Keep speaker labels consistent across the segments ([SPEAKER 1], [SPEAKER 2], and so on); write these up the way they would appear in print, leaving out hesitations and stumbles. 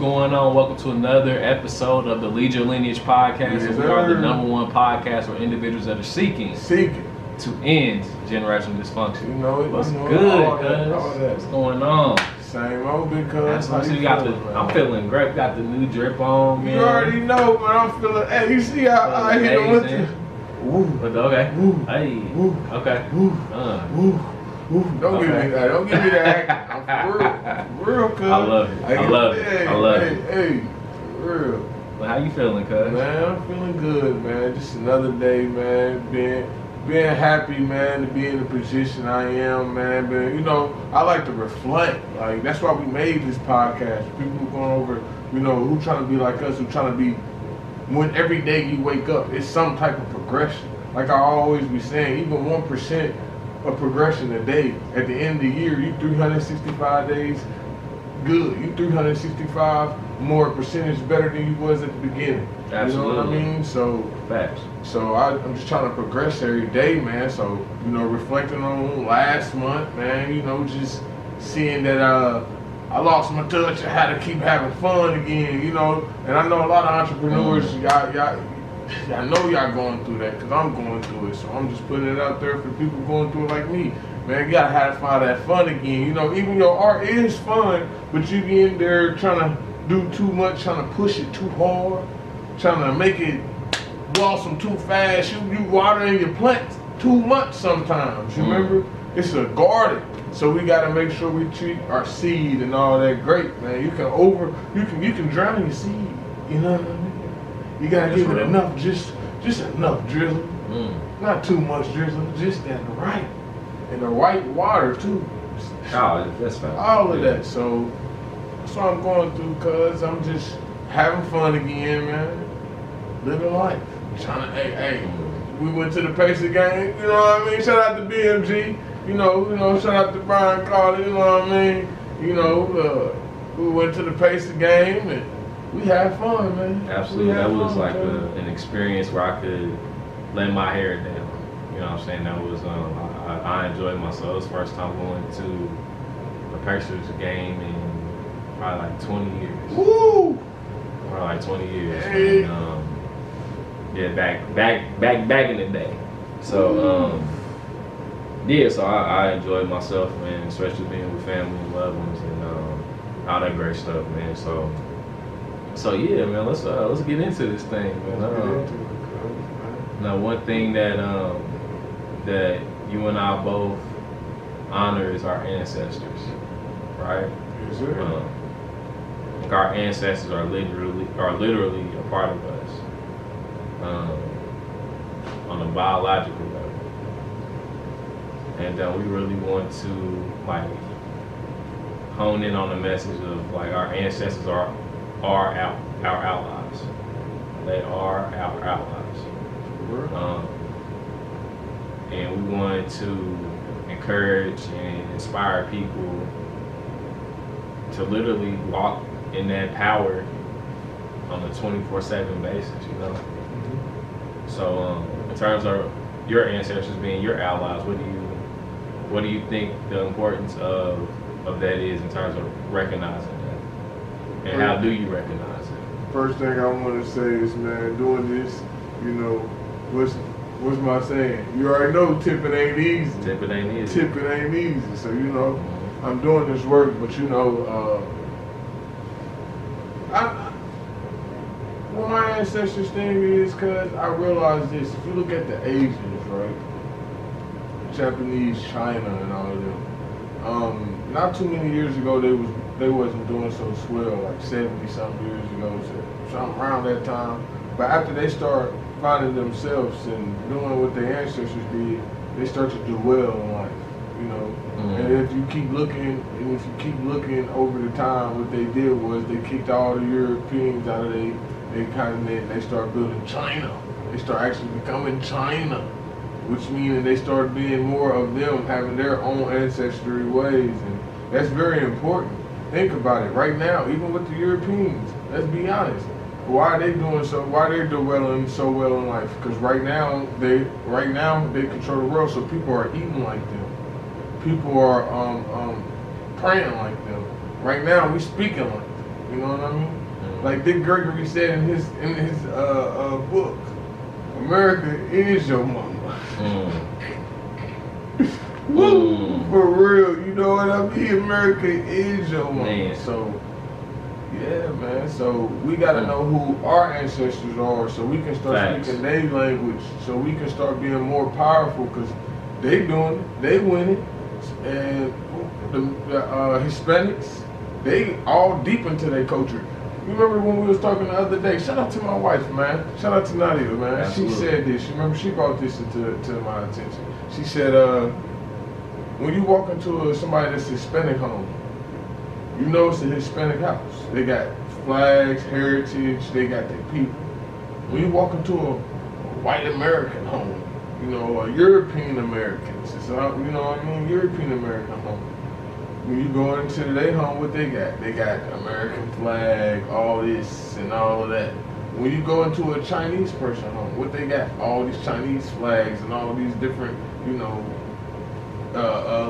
[SPEAKER 1] going on? Welcome to another episode of the Lead Your Lineage podcast.
[SPEAKER 2] Yes,
[SPEAKER 1] we are the #1 podcast for individuals that are seeking to end generational dysfunction.
[SPEAKER 2] You know it.
[SPEAKER 1] What's
[SPEAKER 2] you know
[SPEAKER 1] good,
[SPEAKER 2] all that.
[SPEAKER 1] What's going on?
[SPEAKER 2] Same old because
[SPEAKER 1] I'm feeling great. Got the new drip on, man.
[SPEAKER 2] You already know, man. I'm feeling. Hey, you see how I hit him with the. Woo.
[SPEAKER 1] Okay.
[SPEAKER 2] Woo.
[SPEAKER 1] Hey.
[SPEAKER 2] Woo.
[SPEAKER 1] Okay.
[SPEAKER 2] Woo. Woo. Woo. Don't give me that. Don't give me that. I'm for real, cuz.
[SPEAKER 1] I love it. I love it.
[SPEAKER 2] Hey, for real.
[SPEAKER 1] Well, how you feeling, cuz?
[SPEAKER 2] Man, I'm feeling good, man. Just another day, man. Being happy, man, to be in the position I am, man. But, you know, I like to reflect. Like, that's why we made this podcast. People who going over, you know, who trying to be like us, who trying to be, when every day you wake up, it's some type of progression. Like I always be saying, even 1% of progression a day, at the end of the year, you 365 days good. You 365 more percentage better than you was at the beginning.
[SPEAKER 1] Absolutely.
[SPEAKER 2] You know what I mean? So,
[SPEAKER 1] facts.
[SPEAKER 2] So I'm just trying to progress every day, man. So, you know, reflecting on last month, man, you know, just seeing that I lost my touch. I had to keep having fun again, you know. And I know a lot of entrepreneurs, y'all know y'all going through that because I'm going through it. So I'm just putting it out there for people going through it like me. Man, you gotta have to find that fun again. You know, even your art is fun, but you be in there trying to do too much, trying to push it too hard, trying to make it blossom too fast. You watering your plants too much sometimes. You remember? It's a garden. So we gotta make sure we treat our seed and all that great, man. You can drown your seed. You know what I mean? You gotta give it enough, just enough drizzle. Not too much drizzle, just that right. And the right water too.
[SPEAKER 1] Oh, that's fine.
[SPEAKER 2] All of that. So that's what I'm going through, cuz I'm just having fun again, man. Living life. Trying to, hey, we went to the Pacer game, you know what I mean? Shout out to BMG, you know, shout out to Brian Carter, you know what I mean? You know, we went to the Pacer game and we had fun, man.
[SPEAKER 1] Absolutely. That was like an experience where I could let my hair down. You know what I'm saying? That was, I enjoyed myself. It was the first time going to a Pacers game in probably like 20 years.
[SPEAKER 2] Woo!
[SPEAKER 1] Probably like 20 years.
[SPEAKER 2] Hey.
[SPEAKER 1] And, yeah, back in the day. So, yeah, so I enjoyed myself, man, especially being with family and loved ones and all that great stuff, man. So yeah, man, let's get into this thing, man. Now, one thing that that you and I both honor is our ancestors, right?
[SPEAKER 2] Yes, sir.
[SPEAKER 1] Our ancestors are literally a part of us on a biological level, and we really want to like hone in on the message of like our ancestors are our allies. They are our allies. And we wanted to encourage and inspire people to literally walk in that power on a 24/7 basis, you know? So in terms of your ancestors being your allies, what do you think the importance of that is in terms of recognizing that? And how do you recognize it?
[SPEAKER 2] First thing I want to say is, man, doing this, you know, what's my saying? You already know tipping ain't easy.
[SPEAKER 1] Tipping ain't easy.
[SPEAKER 2] Tipping ain't easy. So, you know, I'm doing this work, but, you know, what my ancestors thing is, because I realize this. If you look at the Asians, right? Japanese, China, and all of them. Not too many years ago, they wasn't doing so swell, like 70-something years ago, so something around that time. But after they start finding themselves and doing what their ancestors did, they start to do well in life, you know. And if you keep looking over the time, what they did was they kicked all the Europeans out of their continent and they started building China. They start actually becoming China, which means they started being more of them, having their own ancestry ways, and that's very important. Think about it. Right now, even with the Europeans, let's be honest. Why are they doing so? Why they're doing so well in life? Because right now they control the world, so people are eating like them. People are praying like them. Right now we speaking like them. You know what I mean? Like Dick Gregory said in his book, America is your mama. Woo! For real, you know what I mean? America is your mama. Man. So, yeah, man. So we gotta know who our ancestors are, so we can start speaking their language, so we can start being more powerful. Cause they doing it, they winning, and the Hispanics, they all deep into their culture. You remember when we was talking the other day? Shout out to my wife, man. Shout out to Nadia, man. Absolutely. She said this. You remember she brought this to my attention. She said, when you walk into somebody that's Hispanic home, you know it's a Hispanic house. They got flags, heritage, they got their people. When you walk into a white American home, you know, a European Americans, you know what I mean? European American home. When you go into their home, what they got? They got American flag, all this and all of that. When you go into a Chinese person home, what they got? All these Chinese flags and all these different, you know,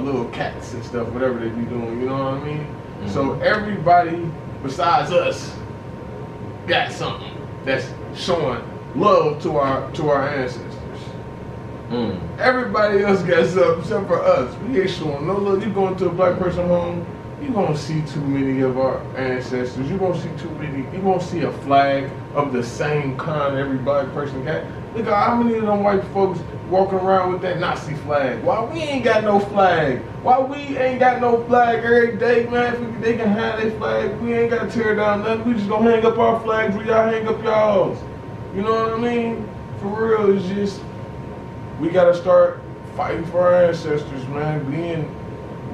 [SPEAKER 2] little cats and stuff, whatever they be doing, you know what I mean? Mm-hmm. So everybody besides us got something that's showing love to our ancestors. Everybody else got something except for us. We ain't showing no love. You go into a black person home, you gonna see too many of our ancestors. You gonna see too many. You gonna see a flag of the same kind every black person got. Look at how many of them white folks walking around with that Nazi flag. Why we ain't got no flag? Why we ain't got no flag every day, man? If they can have their flag, we ain't gotta tear down nothing. We just gonna hang up our flags where y'all hang up y'all's. You know what I mean? For real, it's just we gotta start fighting for our ancestors, man.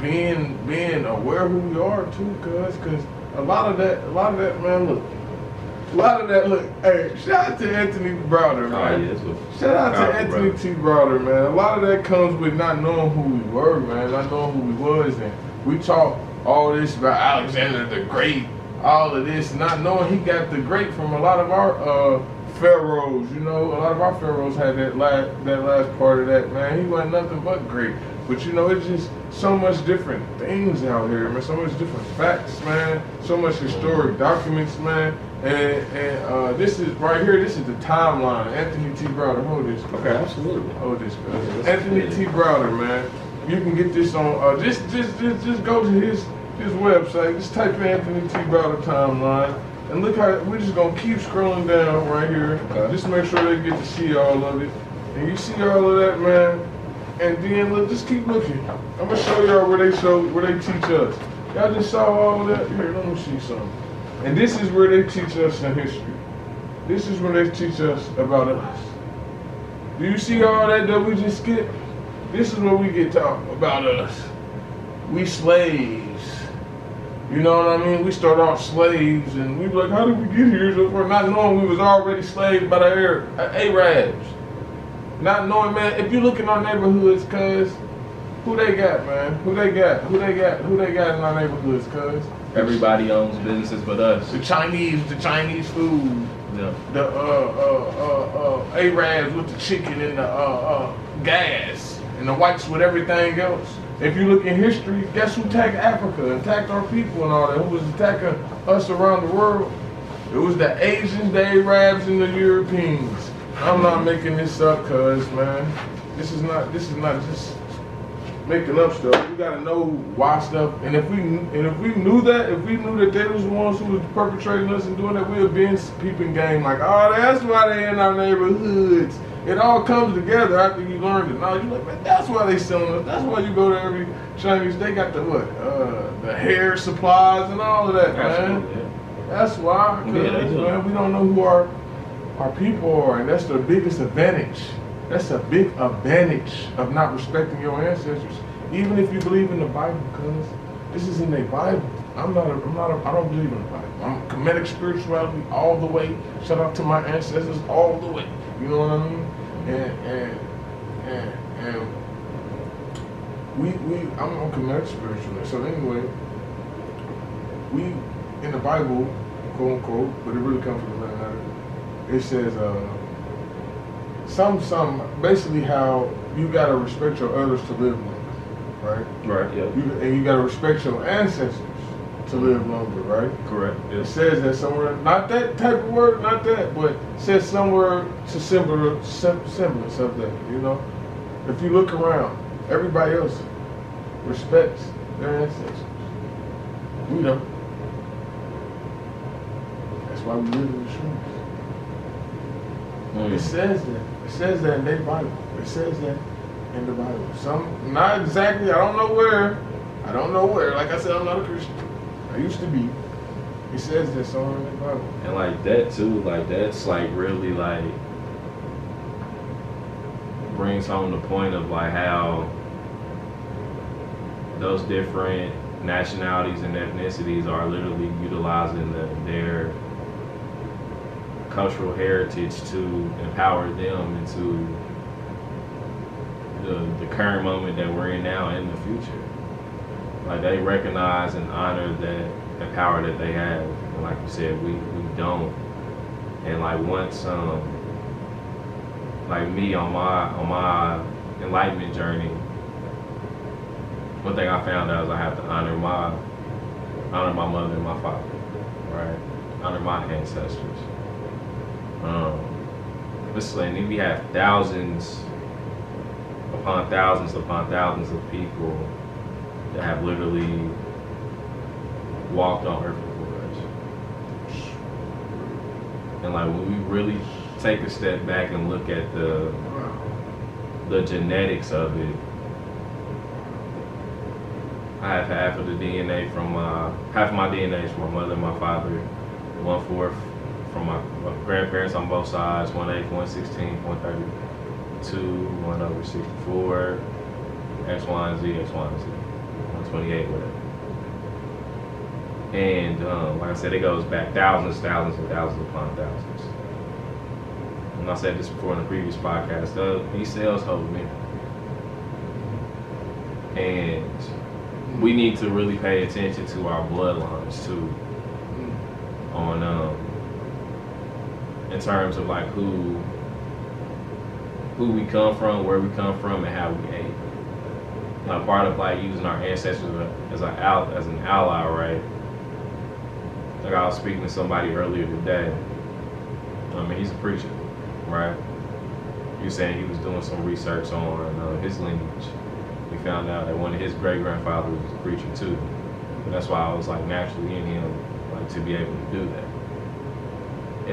[SPEAKER 2] Being aware who we are too, cause a lot of that, man. Look, hey, shout out to Anthony Browder, man. Oh, yeah, shout out to Anthony T. Browder, man. A lot of that comes with not knowing who we were, man. Not knowing who we was, and we talk all this about Alexander the Great, all of this, not knowing he got the great from a lot of our pharaohs. You know, a lot of our pharaohs had that last part of that, man. He wasn't nothing but great. But you know, it's just so much different things out here, man. So much different facts, man. So much historic documents, man. And this is right here. This is the timeline. Anthony T. Browder, hold this.
[SPEAKER 1] Okay, absolutely.
[SPEAKER 2] Hold this, guys. Anthony T. Browder, man. You can get this on. Just go to his website. Just type in Anthony T. Browder timeline, and look how we're just gonna keep scrolling down right here. Okay. Just make sure they get to see all of it. And you see all of that, man. And then look, just keep looking. I'm gonna show y'all where they teach us. Y'all just saw all of that? Here, let me see something. And this is where they teach us in history. This is where they teach us about us. Do you see all that we just skipped? This is where we get taught about us. We slaves. You know what I mean? We start off slaves, and we be like, how did we get here? So we're not knowing we was already slaves by the Arabs. Not knowing, man, if you look in our neighborhoods, cuz, who they got, man? Who they got in our neighborhoods, cuz?
[SPEAKER 1] Everybody owns businesses but us.
[SPEAKER 2] The Chinese food.
[SPEAKER 1] Yeah.
[SPEAKER 2] The Arabs with the chicken and the gas, and the whites with everything else. If you look in history, guess who attacked Africa, attacked our people and all that? Who was attacking us around the world? It was the Asians, the Arabs, and the Europeans. I'm not making this up, cuz, man. This is not just making up stuff. We gotta know why stuff. And if we knew that they was the ones who was perpetrating us and doing that, we would be in peeping game like, oh, that's why they in our neighborhoods. It all comes together after you learned it. Now you're like, man, that's why they selling us. That's why you go to every Chinese. They got the the hair supplies and all of that, man.
[SPEAKER 1] Absolutely, yeah.
[SPEAKER 2] That's why, man, we don't know who our people are, and that's the biggest advantage. That's a big advantage of not respecting your ancestors, even if you believe in the Bible, cuz this is in the Bible. I don't believe in the Bible. I'm Kemetic spirituality all the way. Shout out to my ancestors all the way. You know what I mean? And I'm on Kemetic spirituality. So anyway, we in the Bible, quote unquote, but it really comes from the matter. It says some basically how you gotta respect your elders to live long, right?
[SPEAKER 1] Right. Yeah.
[SPEAKER 2] And you gotta respect your ancestors to live longer, right?
[SPEAKER 1] Correct.
[SPEAKER 2] It
[SPEAKER 1] Yes.
[SPEAKER 2] says that somewhere, not that type of word, not that, but it says somewhere to semblance of that, you know? If you look around, everybody else respects their ancestors. We don't. That's why we live in the streets. It says that. It says that in their Bible. It says that in the Bible. Some, not exactly, I don't know where. Like I said, I'm not a Christian. I used to be. It says that somewhere in the Bible.
[SPEAKER 1] And like that too, like that's like really like brings home the point of like how those different nationalities and ethnicities are literally utilizing their cultural heritage to empower them into the current moment that we're in now and the future. Like they recognize and honor that the power that they have. And like you said, we don't. And like once like me on my enlightenment journey, one thing I found out is I have to honor my mother and my father, right? Honor my ancestors. Listen, we have thousands upon thousands upon thousands of people that have literally walked on earth before us. And like when we really take a step back and look at the genetics of it, I have half of the DNA from half of my DNA is from my mother and my father, 1/4 from my grandparents on both sides, 1/8, 1/16, 1/32, 1/64, X, Y, and Z, X, Y, and Z, 1/28, whatever. And like I said, it goes back thousands, thousands, and thousands upon thousands. And I said this before in the previous podcast, these cells hold me. And we need to really pay attention to our bloodlines too, on in terms of like who we come from, where we come from, and how we ate. Like part of like using our ancestors as an ally, right? Like I was speaking to somebody earlier today. I mean, he's a preacher, right? He was saying he was doing some research on his lineage. We found out that one of his great grandfathers was a preacher too. And that's why I was like naturally in him, like to be able to do that.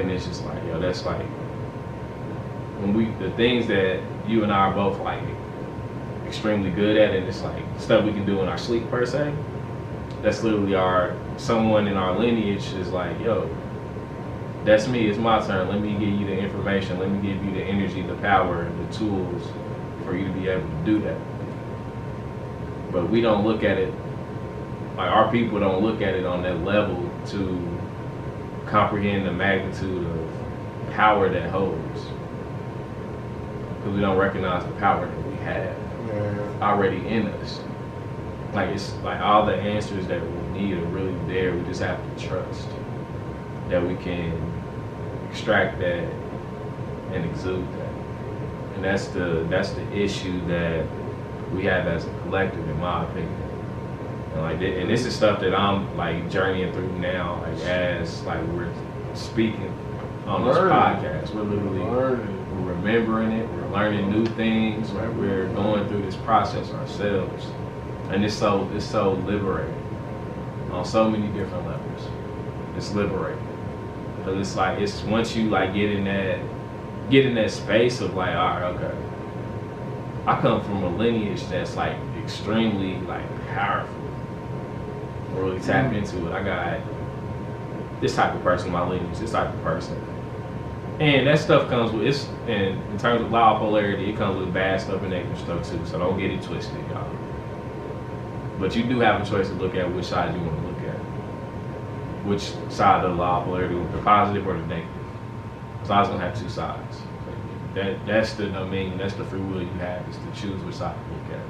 [SPEAKER 1] And it's just like, yo, that's like when the things that you and I are both like extremely good at, and it's like stuff we can do in our sleep per se. That's literally someone in our lineage is like, yo, that's me, it's my turn. Let me give you the information. Let me give you the energy, the power, the tools for you to be able to do that. But we don't look at it, like our people don't look at it on that level to comprehend the magnitude of power that holds. Because we don't recognize the power that we have already in us. Like it's like all the answers that we need are really there. We just have to trust that we can extract that and exude that. And that's the issue that we have as a collective, in my opinion. And this is stuff that I'm like journeying through now, like as like we're speaking on this podcast. We're literally we're remembering it, we're learning new things, like we're going through this process ourselves. And it's so liberating on so many different levels. It's liberating. Because it's like once you like get in that space of like, all right, okay. I come from a lineage that's like extremely like powerful. Really tap into it. I got this type of person in my lineage, this type of person. And that stuff comes with, in terms of law of polarity, it comes with bad stuff and negative stuff too. So don't get it twisted, y'all. But you do have a choice to look at which side you want to look at. Which side of the law of polarity, the positive or the negative. So I was gonna have two sides. That's the domain, that's the free will you have, is to choose which side to look at.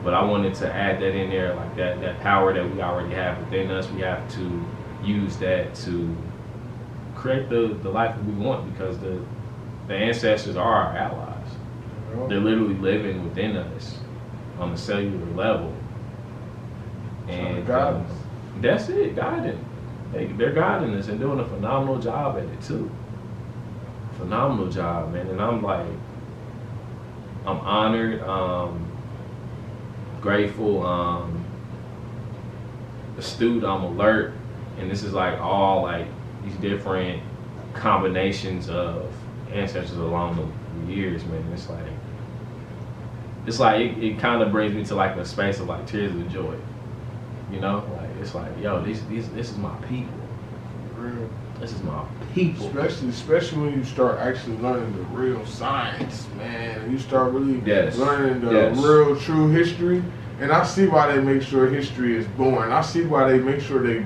[SPEAKER 1] But I wanted to add that in there, like that power that we already have within us. We have to use that to create the life that we want, because the ancestors are our allies. They're literally living within us on the cellular level. And That's it, guiding. They're guiding us and doing a phenomenal job at it too. Phenomenal job, man. And I'm like, I'm honored, grateful, astute, I'm alert, and this is like all like these different combinations of ancestors along the years, man. It kind of brings me to like a space of like tears of joy, you know? Like it's like, yo, this is my people.
[SPEAKER 2] Real.
[SPEAKER 1] This is my people.
[SPEAKER 2] Especially when you start actually learning the real science, man. You start really
[SPEAKER 1] Yes.
[SPEAKER 2] learning the
[SPEAKER 1] Yes.
[SPEAKER 2] real, true history. And I see why they make sure history is born. I see why they make sure they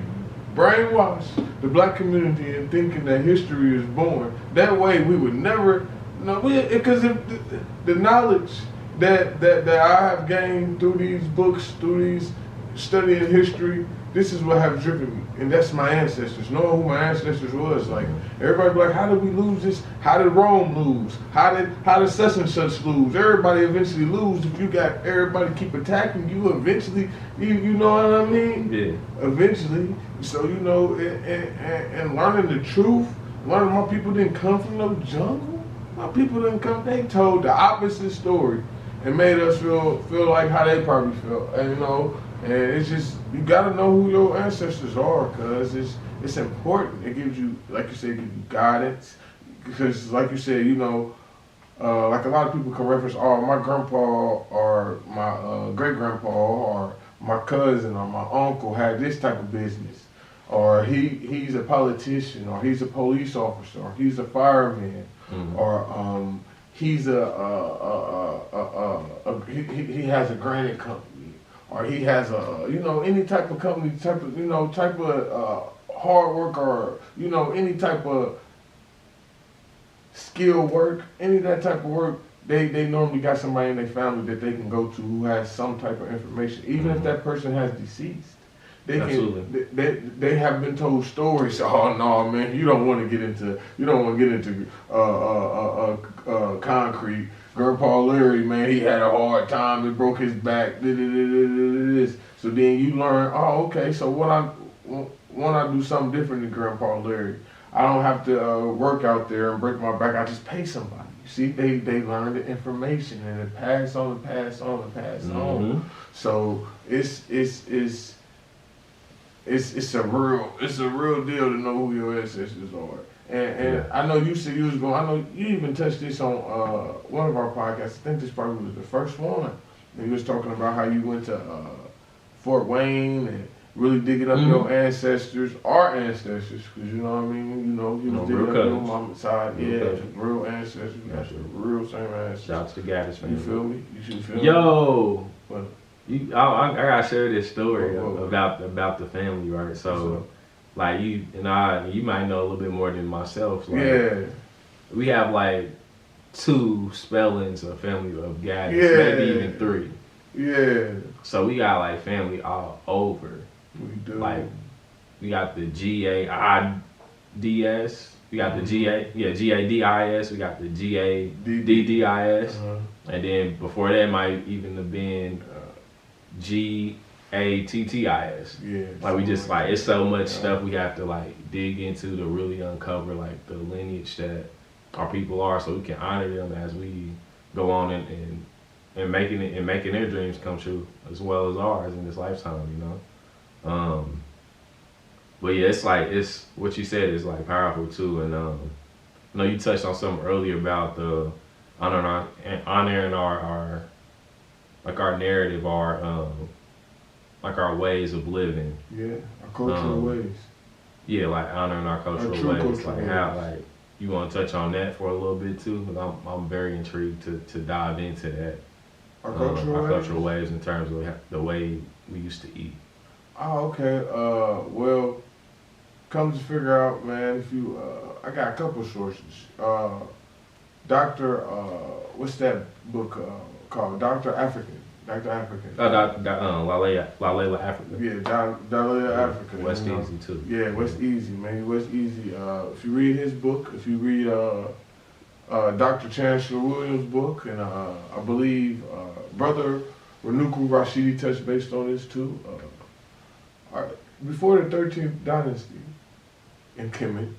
[SPEAKER 2] brainwash the black community in thinking that history is born. That way we would never, because if the knowledge that I have gained through these books, through these studying history, this is what have driven me, and that's my ancestors. Knowing who my ancestors was, like everybody be like, how did we lose this? How did Rome lose? How did such and such lose? Everybody eventually lose. If you got everybody keep attacking you, eventually, you know what I mean?
[SPEAKER 1] Yeah.
[SPEAKER 2] Eventually, so and learning the truth, learning my people didn't come from no jungle. My people didn't come. They told the opposite story, and made us feel like how they probably felt, and And it's just, you gotta know who your ancestors are, cause it's important. It gives you, like you said, it gives you guidance. Because like you said, like a lot of people can reference, oh, my grandpa or my great grandpa or my cousin or my uncle had this type of business, or he's a politician, or he's a police officer, or he's a fireman, or he's he has a granite company. Or he has any type of company, type of hard work, or any type of skill work, any of that type of work. They normally got somebody in their family that they can go to who has some type of information, even if that person has deceased. They have been told stories. Oh no, man, you don't want to get into concrete. Grandpa Larry, man, he had a hard time. It broke his back. So then you learn. Oh, okay. So when I do something different than Grandpa Larry, I don't have to work out there and break my back. I just pay somebody. You see, they learn the information and it pass on and pass on and pass on. So it's a real deal to know who your ancestors are. And I know you said you was going. I know you even touched this on one of our podcasts. I think this probably was the first one. And you was talking about how you went to Fort Wayne and really digging up your ancestors, our ancestors, because you know what I mean. You was digging up your mama's side. Real ancestors. That's the real same ancestors.
[SPEAKER 1] Shout out to the Gaddis family.
[SPEAKER 2] You feel me? You should feel me.
[SPEAKER 1] Yo.
[SPEAKER 2] What?
[SPEAKER 1] I gotta share this story about the family, right? So, like you might know a little bit more than myself. Like, we have like 2 spellings of family of Gaddis, maybe even 3.
[SPEAKER 2] Yeah.
[SPEAKER 1] So we got like family all over.
[SPEAKER 2] We do.
[SPEAKER 1] Like we got the GAIDS. We got the GADIS. We got the GADDIS. And then before that might even have been GATTIS.
[SPEAKER 2] Yeah.
[SPEAKER 1] Like we just like it's so much stuff we have to like dig into to really uncover like the lineage that our people are, so we can honor them as we go on and making their dreams come true as well as ours in this lifetime, But yeah, it's what you said is like powerful too, and I know you touched on something earlier about the honoring our like our narrative, like our ways of living.
[SPEAKER 2] Yeah, our cultural ways.
[SPEAKER 1] Yeah, like honoring our cultural ways. Like how, like you want to touch on that for a little bit too? Because I'm very intrigued to dive into that.
[SPEAKER 2] Our
[SPEAKER 1] cultural ways in terms of the way we used to eat.
[SPEAKER 2] Oh, okay. Well, come to figure out, man. If you, I got a couple sources. What's that book called? Dr. African.
[SPEAKER 1] Lalela Africa.
[SPEAKER 2] Yeah, Lalela Africa.
[SPEAKER 1] West Easy too.
[SPEAKER 2] Yeah, West Easy, man. West Easy. If you read his book, if you read Dr. Chancellor Williams' book, and I believe Brother Renuku Rashidi touched based on this too. before the 13th dynasty in Kemet,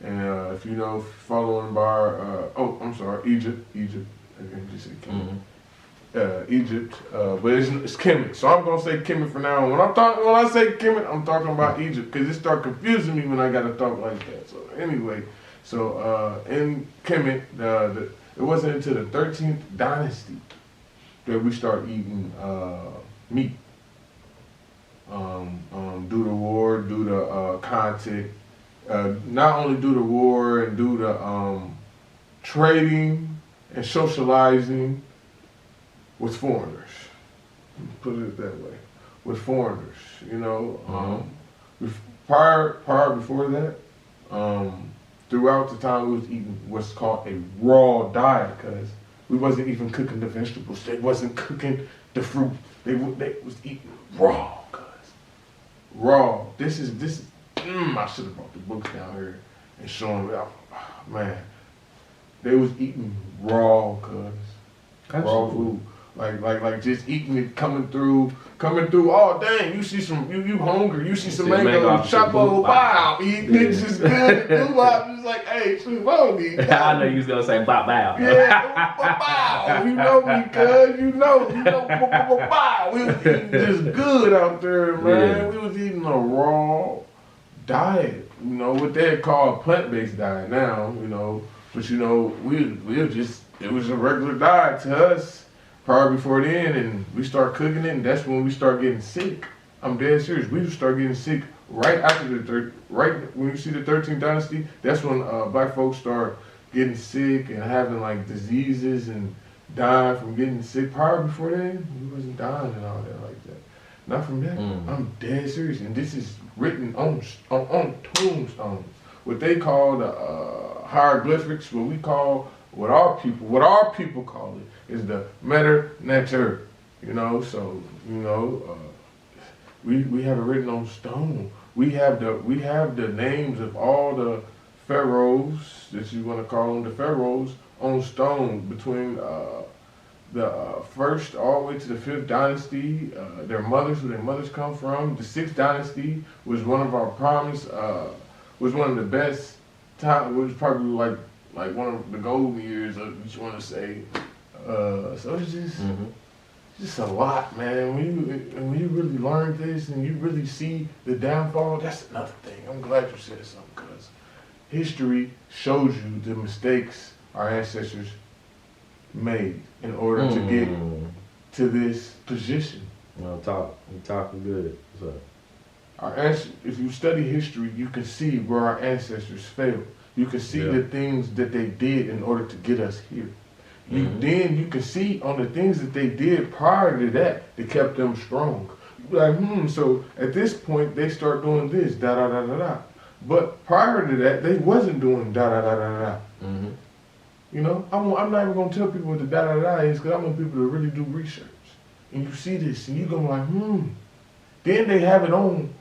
[SPEAKER 2] and if you know, following by, Egypt. I just said Kemet. Egypt, but it's Kemet. So I'm gonna say Kemet for now. When I say Kemet, I'm talking about Egypt because it start confusing me when I gotta talk like that. So anyway, in Kemet, it wasn't until the 13th dynasty that we start eating meat. Due to war, due to conflict, not only due to war and due to trading and socializing with foreigners. Put it that way, with foreigners. You know, prior before that, throughout the time we was eating what's called a raw diet, because we wasn't even cooking the vegetables. They wasn't cooking the fruit. They was eating raw. Raw. This is. I should have brought the books down here and shown them. Oh, man, they was eating raw, raw food. Like just eating it, coming through. Oh dang, you see some, you hungry? You see some mango? Chop a bow. Eat this is good. I'm just like, hey, shoot,
[SPEAKER 1] I know you was gonna say bow bow.
[SPEAKER 2] Yeah, bow. You know me, cuz. You know, bow. We was eating just good out there, man.
[SPEAKER 1] Yeah.
[SPEAKER 2] We was eating a raw diet. You know what they call a plant-based diet now. You know, but you know we were just, it was a regular diet to us. Prior before then, and we start cooking it, and that's when we start getting sick. I'm dead serious. We just start getting sick right after right when you see the 13th dynasty. That's when black folks start getting sick and having like diseases and dying from getting sick. Prior before then, we wasn't dying and all that like that. Not from that. I'm dead serious, and this is written on tombstones. What they call the hieroglyphics. What our people call it is the Meter Neter, you know. So you know, we have it written on stone. We have the names of all the pharaohs that you want to call them, the pharaohs, on stone between the first all the way to the 5th dynasty. Their mothers, who their mothers come from. The 6th dynasty was one of our promise. Was one of the best time. It was probably like one of the golden years of what you want to say. So it's just a lot, man. When you really learn this and you really see the downfall, that's another thing. I'm glad you said something, because history shows you the mistakes our ancestors made in order to get to this position.
[SPEAKER 1] Well, you're talking good. So.
[SPEAKER 2] If you study history, you can see where our ancestors failed. You can see the things that they did in order to get us here. Then you can see on the things that they did prior to that kept them strong. Like, so at this point they start doing this, da da da da da. But prior to that, they wasn't doing da da da da da. You know, I'm not even gonna tell people what the da da da is, because I want people to really do research. And you see this, and you go like, Then they have it on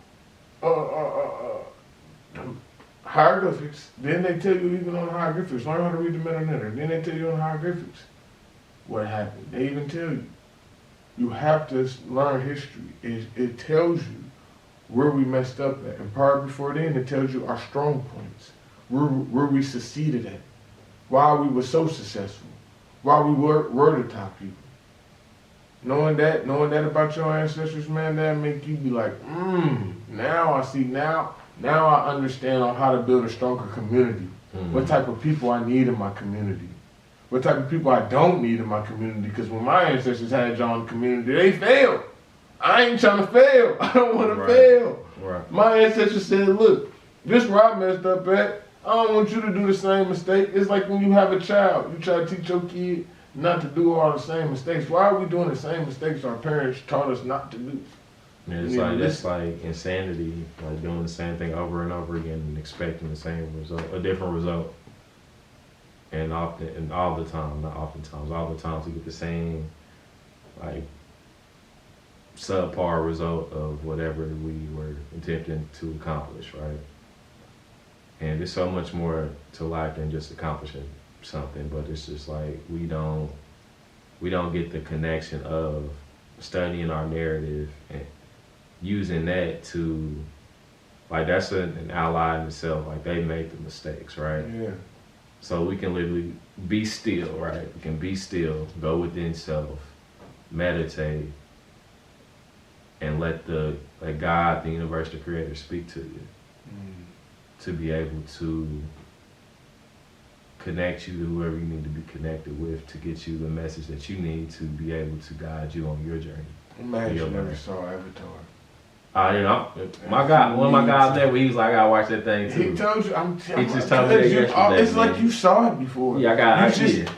[SPEAKER 2] hieroglyphics. Then they tell you even on hieroglyphics, learn how to read the metonymer. Then they tell you on hieroglyphics what happened. They even tell you. You have to learn history. It tells you where we messed up at. And prior before then, it tells you our strong points, where we succeeded at, why we were so successful, why we were the top people. Knowing that about your ancestors, man, that make you be like, now I see, now I understand on how to build a stronger community. What type of people I need in my community. What type of people I don't need in my community. Because when my ancestors had y'all in the community, they failed. I ain't trying to fail. I don't want to fail.
[SPEAKER 1] Right.
[SPEAKER 2] My ancestors said, look, this where I messed up at. I don't want you to do the same mistake. It's like when you have a child. You try to teach your kid not to do all the same mistakes. Why are we doing the same mistakes our parents taught us not to do?
[SPEAKER 1] Yeah, it's like insanity, like doing the same thing over and over again and expecting the same result, a different result. And all the times you get the same, like, subpar result of whatever we were attempting to accomplish, right? And there's so much more to life than just accomplishing something, but it's just like we don't using that to, like, that's an ally in itself. Like, they made the mistakes, right?
[SPEAKER 2] Yeah.
[SPEAKER 1] So we can literally be still, right? We can be still, go within self, meditate, and let God, the universe, the creator, speak to you. To be able to connect you to whoever you need to be connected with to get you the message that you need to be able to guide you on your journey.
[SPEAKER 2] Imagine you never saw Avatar.
[SPEAKER 1] You know, one of my guys there, he was like, I gotta watch that thing too.
[SPEAKER 2] He told you,
[SPEAKER 1] he just told me that yesterday.
[SPEAKER 2] It's like you saw it before.
[SPEAKER 1] Yeah,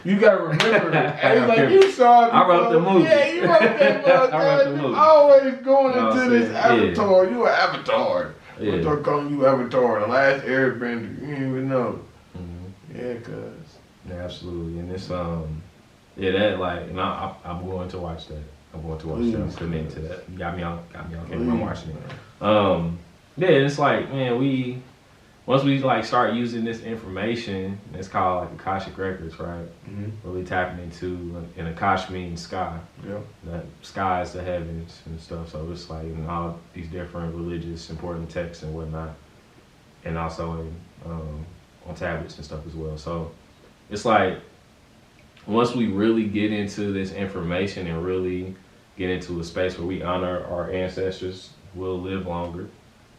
[SPEAKER 2] you gotta remember it. It's like you saw it before.
[SPEAKER 1] I wrote the movie.
[SPEAKER 2] Yeah, you wrote that book.
[SPEAKER 1] I wrote the movie.
[SPEAKER 2] Always going into this Avatar.
[SPEAKER 1] Yeah.
[SPEAKER 2] You an Avatar.
[SPEAKER 1] Yeah.
[SPEAKER 2] They're calling you Avatar, the last airbender. You didn't even know. Mm-hmm. Yeah, cuz.
[SPEAKER 1] Yeah, absolutely. And it's, that, like, and I'm going to watch that. I'm going to watch that. I'm committed to that. You got me on camera. I'm watching it. Yeah, it's like, man, once we like start using this information, it's called like Akashic Records, right? Mm-hmm. Really tapping into, and Akash means sky.
[SPEAKER 2] Yeah.
[SPEAKER 1] That sky is the heavens and stuff. So it's like in all these different religious important texts and whatnot, and also in on tablets and stuff as well. So it's like once we really get into this information and really get into a space where we honor our ancestors, we'll live longer.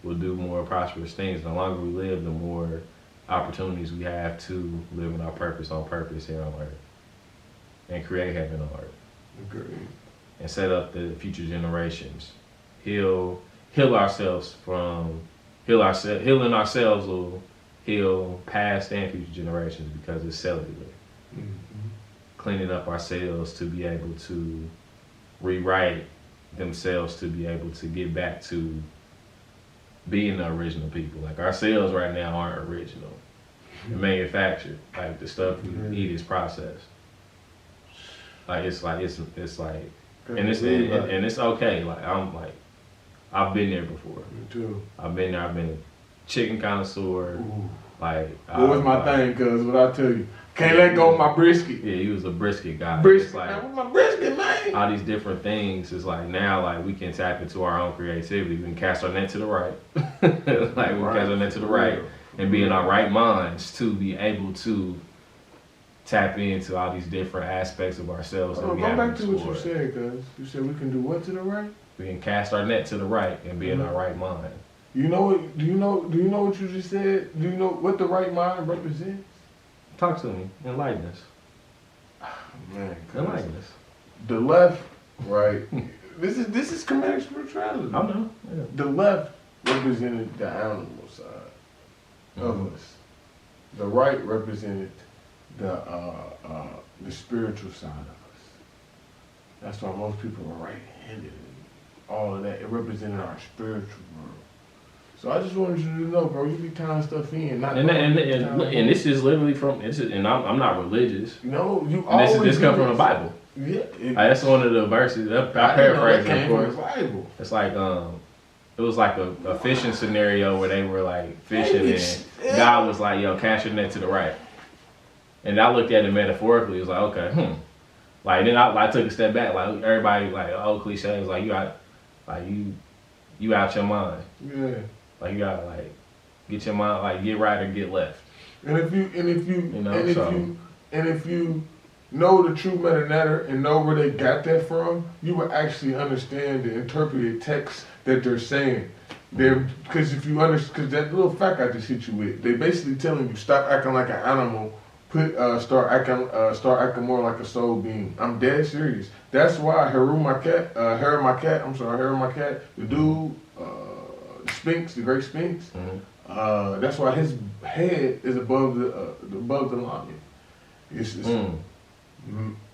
[SPEAKER 1] We'll do more prosperous things. The longer we live, the more opportunities we have to live in our purpose on purpose here on earth and create heaven on earth.
[SPEAKER 2] Agreed.
[SPEAKER 1] And set up the future generations. Healing ourselves will heal past and future generations because it's cellular. Mm-hmm. Cleaning up ourselves to be able to rewrite themselves to be able to get back to being the original people. Like our cells right now aren't original. They're manufactured. Like the stuff we eat is processed. Like it's like and it's okay. Like I've been there before.
[SPEAKER 2] Me too.
[SPEAKER 1] I've been there. I've been a chicken connoisseur.
[SPEAKER 2] Ooh.
[SPEAKER 1] Like
[SPEAKER 2] what was my thing? Cause what I tell you, can't let go of my brisket.
[SPEAKER 1] Yeah, he was a brisket guy.
[SPEAKER 2] Brisket,
[SPEAKER 1] like,
[SPEAKER 2] man, what's my brisket, man?
[SPEAKER 1] All these different things is like now, like we can tap into our own creativity. We can cast our net to the right, like we can cast our net to the right, and be in our right minds to be able to tap into all these different aspects of ourselves.
[SPEAKER 2] Go back to what you said, cause you said we can do what to the right?
[SPEAKER 1] We can cast our net to the right and be in our right mind.
[SPEAKER 2] You know what? Do you know what you just said? Do you know what the right mind represents?
[SPEAKER 1] Talk to me. Enlighten us.
[SPEAKER 2] Man,
[SPEAKER 1] enlighten us.
[SPEAKER 2] The left, right? this is comedic spirituality.
[SPEAKER 1] I know. Yeah.
[SPEAKER 2] The left represented the animal side of us. The right represented the spiritual side of us. That's why most people are right-handed. All of that, it represented our spiritual world. So I just wanted you to know, bro, you be tying stuff in.
[SPEAKER 1] And this is literally and I'm not religious.
[SPEAKER 2] No, you
[SPEAKER 1] and
[SPEAKER 2] always
[SPEAKER 1] this comes from the Bible.
[SPEAKER 2] Yeah.
[SPEAKER 1] That's one of the verses. I paraphrase it, of course.
[SPEAKER 2] From the Bible.
[SPEAKER 1] It's like, it was like a fishing scenario where they were like fishing and God was like, yo, cast your net to the right. And I looked at it metaphorically. It was like, okay, Like, then I took a step back. Like, everybody, like, cliche was like, you out your mind.
[SPEAKER 2] Yeah.
[SPEAKER 1] Like you gotta get your mind, get right or get left.
[SPEAKER 2] And if you know the true metanatter and know where they got that from, you will actually understand the interpreted text that they're saying. Because if you understand, because that little fact I just hit you with, they basically telling you stop acting like an animal, start acting more like a soul being. I'm dead serious. That's why Harry my cat, the dude. Sphinx, the great Sphinx. Mm-hmm. That's why his head is above the line. It's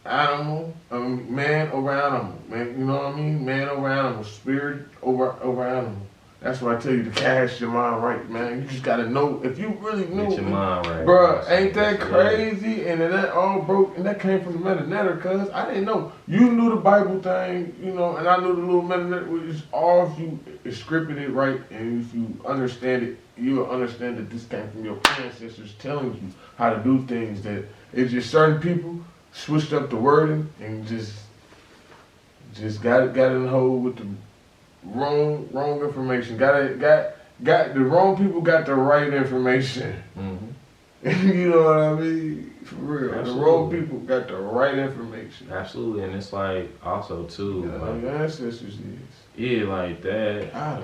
[SPEAKER 2] animal, man over animal. Man, you know what I mean? Man over animal, spirit over animal. That's why I tell you to cast your mind right, man. You just gotta know if you really know.
[SPEAKER 1] Get your mind right,
[SPEAKER 2] bro. Ain't that crazy? And then that all broke, and that came from the metanatter, cause I didn't know. You knew the Bible thing, and I knew the little metanatter. Which all if you scripted it right, and if you understand it, you'll understand that this came from your ancestors telling you how to do things. That it's just certain people switched up the wording and just got it in the hole with wrong information. Got the wrong people got the right information.
[SPEAKER 1] Mm-hmm.
[SPEAKER 2] You know what I mean? For real.
[SPEAKER 1] Absolutely.
[SPEAKER 2] The wrong people got the right information.
[SPEAKER 1] Absolutely, and it's like also too,
[SPEAKER 2] Yeah,
[SPEAKER 1] like,
[SPEAKER 2] your ancestors is.
[SPEAKER 1] yeah, like that.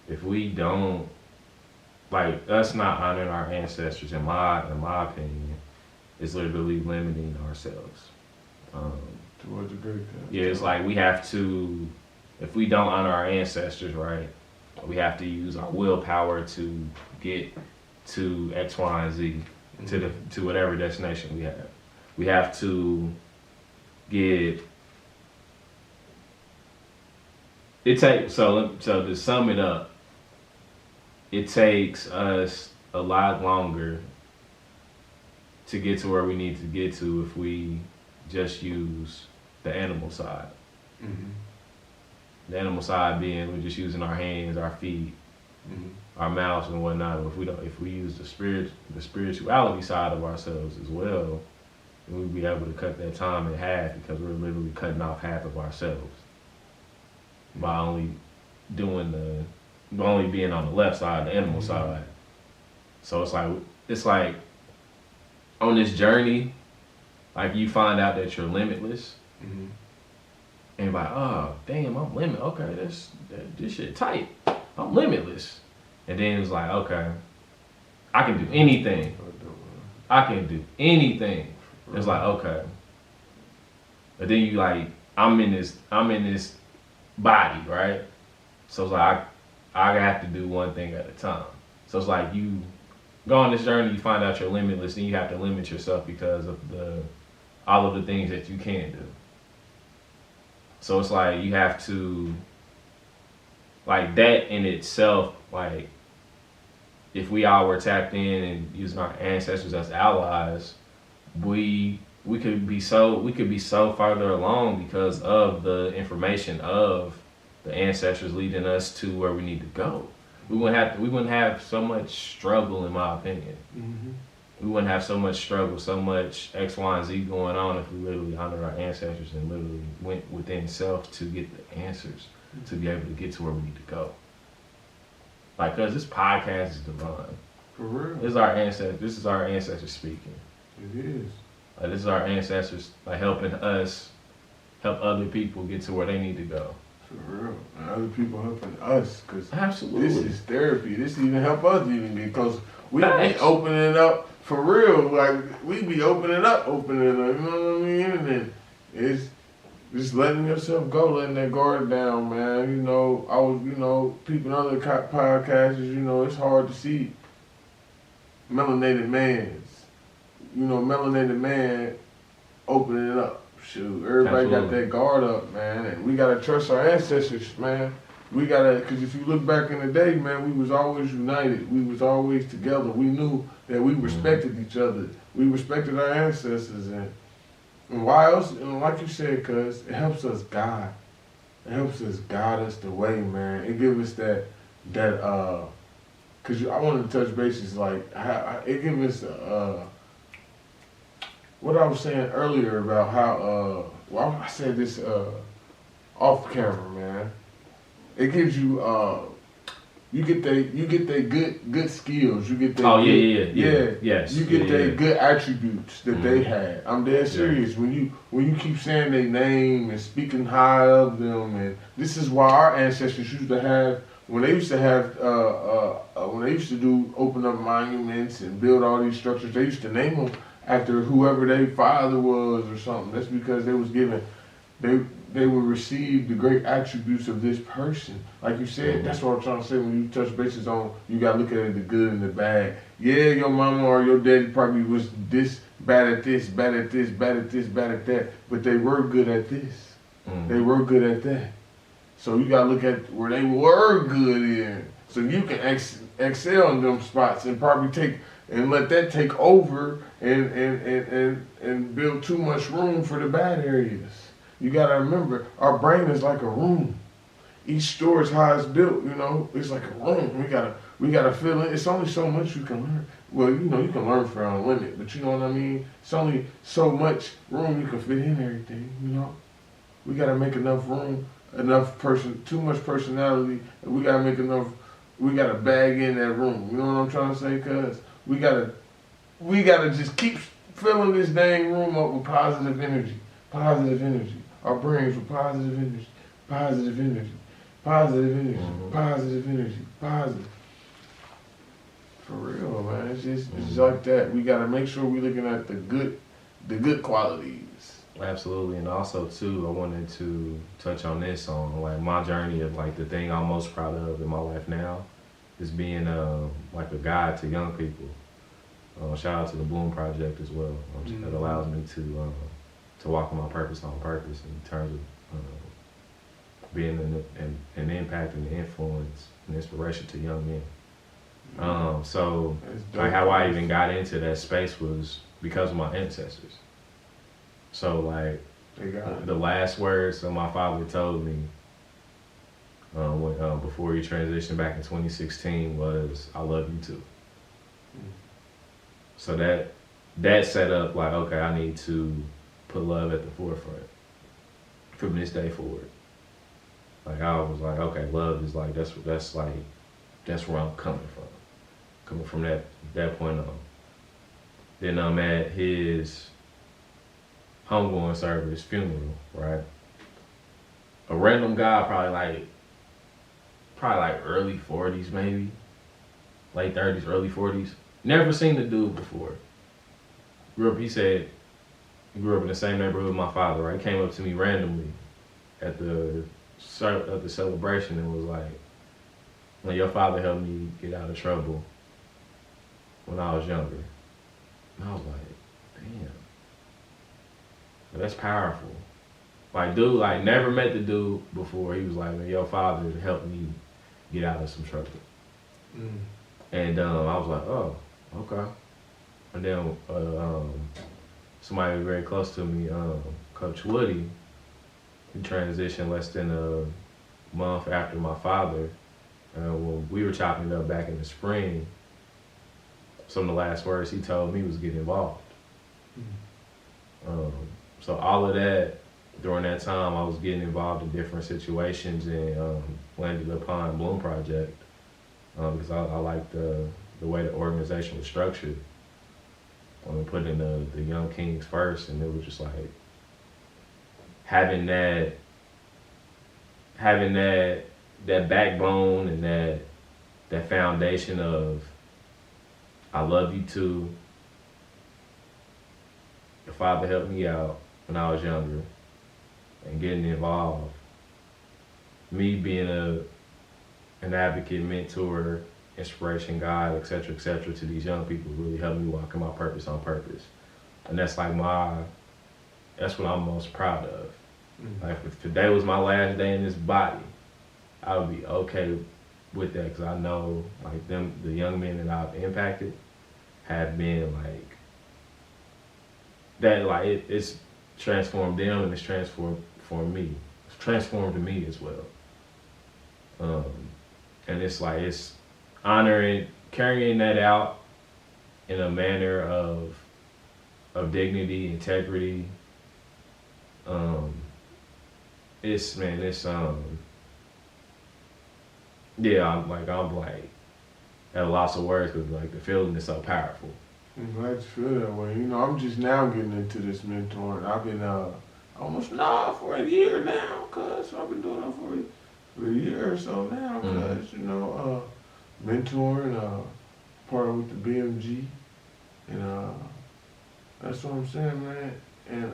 [SPEAKER 1] If we don't, like, us not honoring our ancestors, in my opinion, is literally limiting ourselves.
[SPEAKER 2] Towards a great time.
[SPEAKER 1] Yeah, it's like we have to, if we don't honor our ancestors, right, we have to use our willpower to get to X, Y, and Z, to whatever destination we have. We have to get. It takes so to sum it up. It takes us a lot longer to get to where we need to get to if we just use the animal side.
[SPEAKER 2] Mm-hmm.
[SPEAKER 1] The animal side being we're just using our hands, our feet, our mouths and whatnot. If we use the spirituality side of ourselves as well, then we'll be able to cut that time in half because we're literally cutting off half of ourselves by only being on the left side, the animal side. So it's like on this journey, like you find out that you're limitless. And like, oh damn, I'm limitless. Okay, this shit tight. I'm limitless. And then it's like, okay, I can do anything. I can do anything. It's like, okay. But then you like, I'm in this body, right? So it's like I have to do one thing at a time. So it's like you go on this journey, you find out you're limitless, then you have to limit yourself because of all of the things that you can do. So it's like you have to, like that in itself, like if we all were tapped in and using our ancestors as allies, we could be so farther along because of the information of the ancestors leading us to where we need to go. We wouldn't have so much struggle, in my opinion. We wouldn't have so much struggle, so much X, Y, and Z going on if we literally honored our ancestors and literally went within self to get the answers to be able to get to where we need to go. Like, cause this podcast is divine.
[SPEAKER 2] For real.
[SPEAKER 1] This is our ancestors speaking.
[SPEAKER 2] It is.
[SPEAKER 1] Like, this is our ancestors like helping us help other people get to where they need to go.
[SPEAKER 2] For real. And other people helping us, cause
[SPEAKER 1] absolutely,
[SPEAKER 2] this is therapy. This even help us even because we be opening up for real. Like we be opening up. You know what I mean? And then it's just letting yourself go, letting that guard down, man. You know, I was, people in other podcasters, it's hard to see melanated man opening it up. Shoot, everybody got that guard up, man, and we gotta trust our ancestors, man. We gotta, cause if you look back in the day, man, we was always united. We was always together. We knew that we respected each other. We respected our ancestors, and why else? And like you said, cause it helps us guide. It helps us guide us the way, man. It gives us that cause I wanted to touch bases, like it gives us what I was saying earlier about how, I said this off camera, man. It gives you, you get they good skills. You get they
[SPEAKER 1] yes.
[SPEAKER 2] You get they good attributes that they had. I'm dead serious. Yeah. When you keep saying their name and speaking high of them, and this is why our ancestors used to have. When they used to do open up monuments and build all these structures, they used to name them after whoever their father was or something. That's because they was given, they would receive the great attributes of this person. Like you said, that's what I'm trying to say. When you touch bases on, you gotta look at it, the good and the bad. Yeah, your mama or your daddy probably was this bad at this, bad at this, bad at this, bad at that, but they were good at this. They were good at that. So you gotta look at where they were good in, so you can excel in them spots and probably let that take over and build too much room for the bad areas. You gotta remember, our brain is like a room. Each store is how it's built, it's like a room. We gotta fill in. It's only so much you can learn. Well, you can learn for unlimited, but you know what I mean? It's only so much room you can fit in everything, We gotta make enough room, too much personality, and we gotta make enough. We gotta bag in that room. You know what I'm trying to say? Cause we gotta just keep filling this dang room up with positive energy. Positive energy. Our brains with positive energy. Positive energy. Positive energy. Positive energy. Positive. For real, man. It's just like that. We gotta make sure we're looking at the good qualities.
[SPEAKER 1] Absolutely, and also too, I wanted to touch on this on like my journey of like the thing I'm most proud of in my life now is being like a guide to young people. Shout out to the Bloom Project as well. That allows me to walk in my purpose on purpose in terms of being an impact and an influence and inspiration to young men. So like how I even got into that space was because of my ancestors. So like the last words that my father told me before he transitioned back in 2016 was, "I love you too." So that set up like, okay, I need to put love at the forefront from this day forward. Like I was like, okay, love is like that's where I'm coming from that point on. Then I'm at his homegoing service, funeral, right? A random guy, probably like early 40s, maybe late 30s, early 40s. Never seen the dude before. He said he grew up in the same neighborhood with my father, right? He came up to me randomly at the celebration and was like, "When your father helped me get out of trouble when I was younger." And I was like, damn. That's powerful. Like, dude, like, never met the dude before. He was like, "Man, your father helped me get out of some trouble." And I was like, oh, okay. And then somebody very close to me, Coach Woody, he transitioned less than a month after my father. When we were chopping it up back in the spring, some of the last words he told me was get involved. So all of that, during that time, I was getting involved in different situations and landed upon Bloom Project because I liked the way the organization was structured. Putting the young kings first, and it was just like having that backbone and that foundation of I love you too. Your father helped me out when I was younger, and getting involved. Me being an advocate, mentor, inspiration, guide, etc., to these young people really helped me walk in my purpose on purpose. And that's like that's what I'm most proud of. Like if today was my last day in this body, I would be okay with that because I know like the young men that I've impacted have been like that. Like it's transformed them and it's transformed me. It's transformed me as well. And it's like it's honoring, carrying that out in a manner of dignity, integrity. I'm like at a loss of words because like the feeling is so powerful.
[SPEAKER 2] I'm glad you feel that way. You know, I'm just now getting into this mentoring. I've been almost for a year now, cuz I've been doing it for a year or so now, cuz you know, mentoring, part with the BMG, and that's what I'm saying, man. And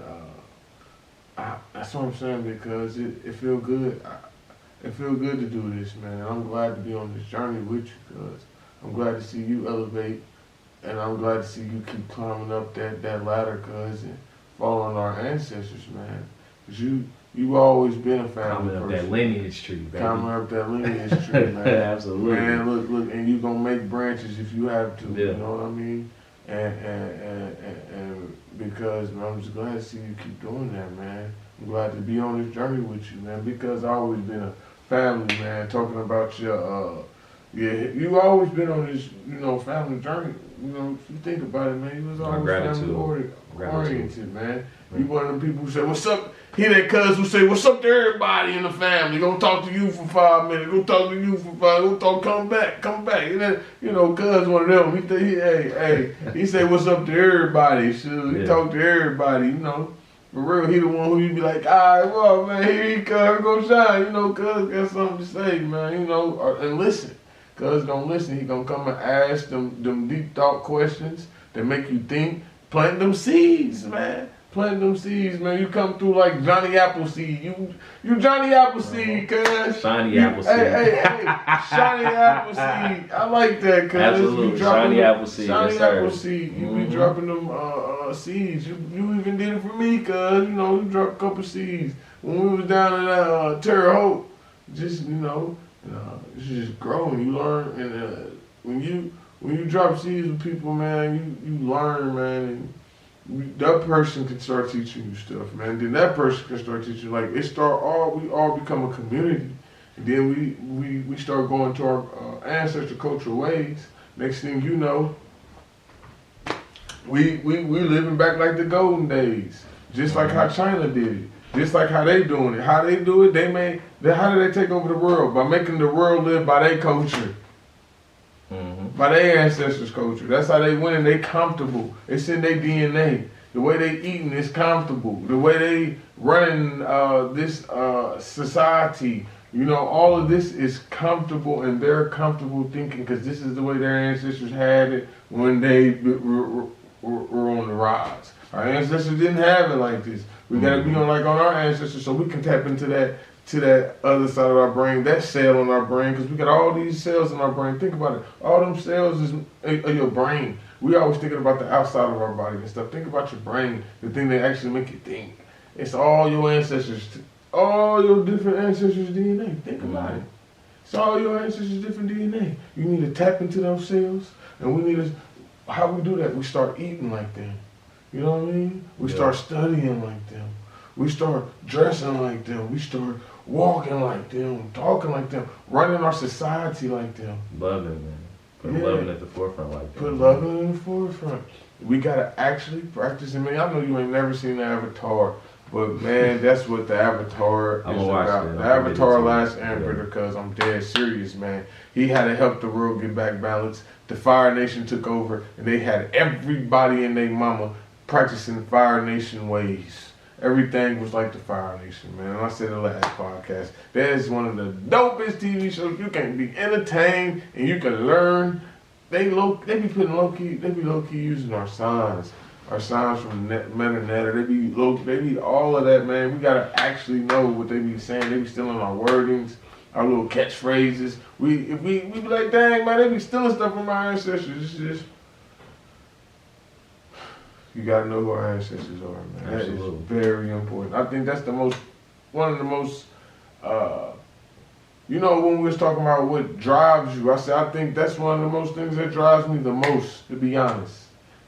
[SPEAKER 2] that's what I'm saying because it feel good. It feel good to do this, man. I'm glad to be on this journey with you, cuz I'm glad to see you elevate, and I'm glad to see you keep climbing up that ladder, cuz, and following our ancestors, man. Cause you've always been a family person.
[SPEAKER 1] Climbing up that lineage tree, baby.
[SPEAKER 2] Climbing up that lineage tree, man.
[SPEAKER 1] Absolutely.
[SPEAKER 2] Man, look, and you gonna make branches if you have to.
[SPEAKER 1] Yeah.
[SPEAKER 2] You know what I mean? And because, man, I'm just glad to see you keep doing that, man. I'm glad to be on this journey with you, man. Because I've always been a family, man. Talking about your, you've always been on this, family journey you know, if you think about it, man, he was
[SPEAKER 1] Our
[SPEAKER 2] always
[SPEAKER 1] gratitude.
[SPEAKER 2] family
[SPEAKER 1] Gratitude.
[SPEAKER 2] oriented, man. He one of them people who say, "What's up?" He that cuz who say, "What's up to everybody in the family? Gonna talk to you for 5 minutes. Gonna talk to you for 5. Gonna talk. Come back. And then, you know, cuz one of them. He say, "What's up to everybody?" Shoot, he talk to everybody. You know, for real. He the one who you be like, "All right, well, man, here he come, go shine." You know, cuz got something to say, man. You know, and listen. Cuz gonna listen. He gonna come and ask them deep thought questions that make you think. Plant them seeds, man. Plant them seeds, man. You come through like Johnny Appleseed. You Johnny Appleseed, cuz.
[SPEAKER 1] Shiny Appleseed.
[SPEAKER 2] Hey, Shiny Appleseed. I like that, cuz.
[SPEAKER 1] Absolutely. Shiny Appleseed.
[SPEAKER 2] Shiny
[SPEAKER 1] Yes,
[SPEAKER 2] Appleseed. You be dropping them seeds. You even did it for me, cuz. You know, you dropped a couple seeds. When we was down in Terre Haute, just, you know, it's just growing. You learn. And when you drop seeds with people, man, you learn, man. And that person can start teaching you stuff, man. Then that person can start teaching. Like we all become a community. And then we start going to our ancestral cultural ways. Next thing you know, we living back like the golden days. Just like how China did it. Just like how they doing it. How they do it, how do they take over the world? By making the world live by their culture. By their ancestors' culture. That's how they win. They comfortable. It's in their DNA. The way they eating is comfortable. The way they running this society, you know, all of this is comfortable, and they're comfortable thinking because this is the way their ancestors had it when they were on the rise. Our ancestors didn't have it like this. We gotta be on our ancestors so we can tap into that other side of our brain, that cell in our brain, because we got all these cells in our brain. Think about it. All them cells is in your brain. We always thinking about the outside of our body and stuff. Think about your brain, the thing that actually make you think. It's all your ancestors, all your different ancestors' DNA. Think about it. It's all your ancestors' different DNA. You need to tap into those cells, and we need to, how we do that? We start eating like them. You know what I mean? We start studying like them. We start dressing like them. We start walking like them, talking like them, running our society like them.
[SPEAKER 1] Loving, man. Put loving at the forefront like that.
[SPEAKER 2] Put loving in the forefront. We gotta actually practice it, man. I know you ain't never seen the Avatar, but man, that's what the Avatar is about. The Avatar Last Airbender, because I'm dead serious, man. He had to help the world get back balance. The Fire Nation took over, and they had everybody and their mama practicing Fire Nation ways. Everything was like the Fire Nation, man. And I said in the last podcast, that is one of the dopest TV shows. You can be entertained and you can learn. They be low key using our signs from Metanator. They be all of that, man. We gotta actually know what they be saying. They be stealing our wordings, our little catchphrases. We be like, dang, man, they be stealing stuff from our ancestors. It's just, you gotta know who our ancestors are, man.
[SPEAKER 1] Absolutely.
[SPEAKER 2] That is very important. I think that's one of the most, you know, when we was talking about what drives you, I think that's one of the most things that drives me the most, to be honest.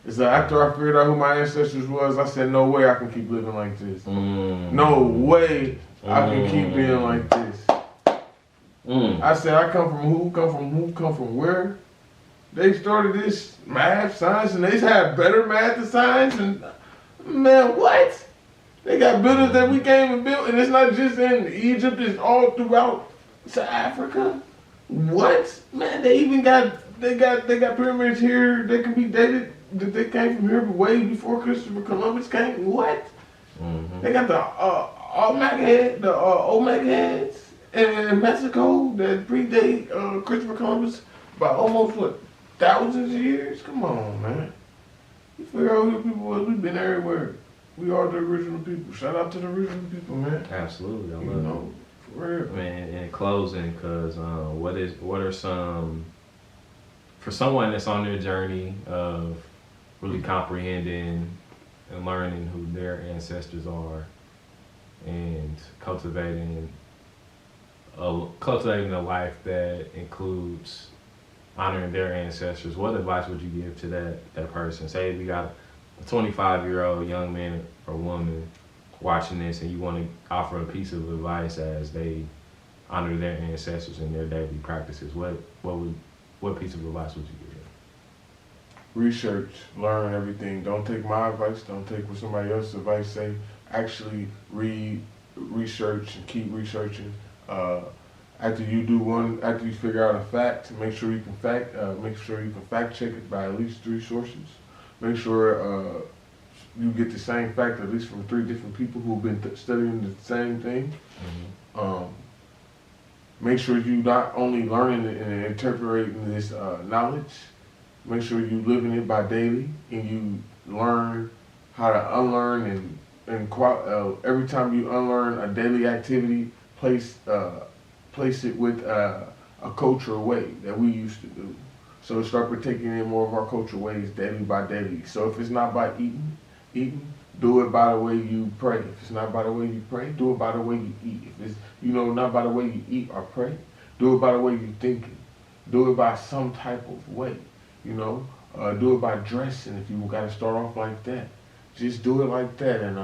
[SPEAKER 2] Is that after I figured out who my ancestors was, I said, no way I can keep living like this. No way I can keep being like this. I said, I come from who, come from where? They started this math, science, and they have better math and science, and man, what? They got buildings that we can't even build, and it's not just in Egypt, it's all throughout Africa. What? Man, they got pyramids here that can be dated, that they came from here way before Christopher Columbus came. What? They got the Olmec heads in Mexico that predate Christopher Columbus by almost what? Thousands of years? Come on, man. You figure out who the people was. We've been everywhere. We are the original people. Shout out to the original people, man.
[SPEAKER 1] Absolutely. I love it.
[SPEAKER 2] For real.
[SPEAKER 1] Man, in closing, because what are some, for someone that's on their journey of really comprehending and learning who their ancestors are and cultivating a life that includes honoring their ancestors, what advice would you give to that person? Say we got a 25-year-old young man or woman watching this and you want to offer a piece of advice as they honor their ancestors in their daily practices. What piece of advice would you give?
[SPEAKER 2] research, learn everything. Don't take my advice. Don't take what somebody else's advice say. Actually read, research, and keep researching. After you figure out a fact, make sure you can fact check it by at least 3 sources. Make sure you get the same fact at least from 3 different people who've been studying the same thing. Make sure you not only learning and interpreting this knowledge. Make sure you living it by daily, and you learn how to unlearn and every time you unlearn a daily activity, place it with a cultural way that we used to do. So start partaking in more of our cultural ways daily by daily. So if it's not by eating, do it by the way you pray. If it's not by the way you pray, do it by the way you eat. If it's not by the way you eat or pray, do it by the way you thinking. Do it by some type of way. Do it by dressing if you gotta start off like that. Just do it like that and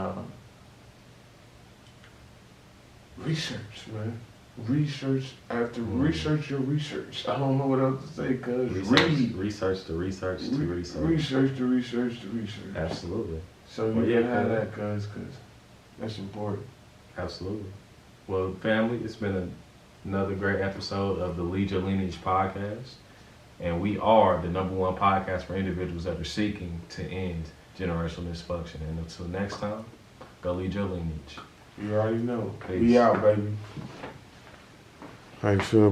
[SPEAKER 2] research, man. Research your research. I don't know what else to say, cuz
[SPEAKER 1] research to research. Absolutely.
[SPEAKER 2] So you can have that, cuz that's important.
[SPEAKER 1] Absolutely. Well, family, it's been another great episode of the Lead Your Lineage podcast. And we are the #1 podcast for individuals that are seeking to end generational dysfunction. And until next time, go lead your lineage.
[SPEAKER 2] You already know.
[SPEAKER 1] Peace.
[SPEAKER 2] We out, baby. How you feel?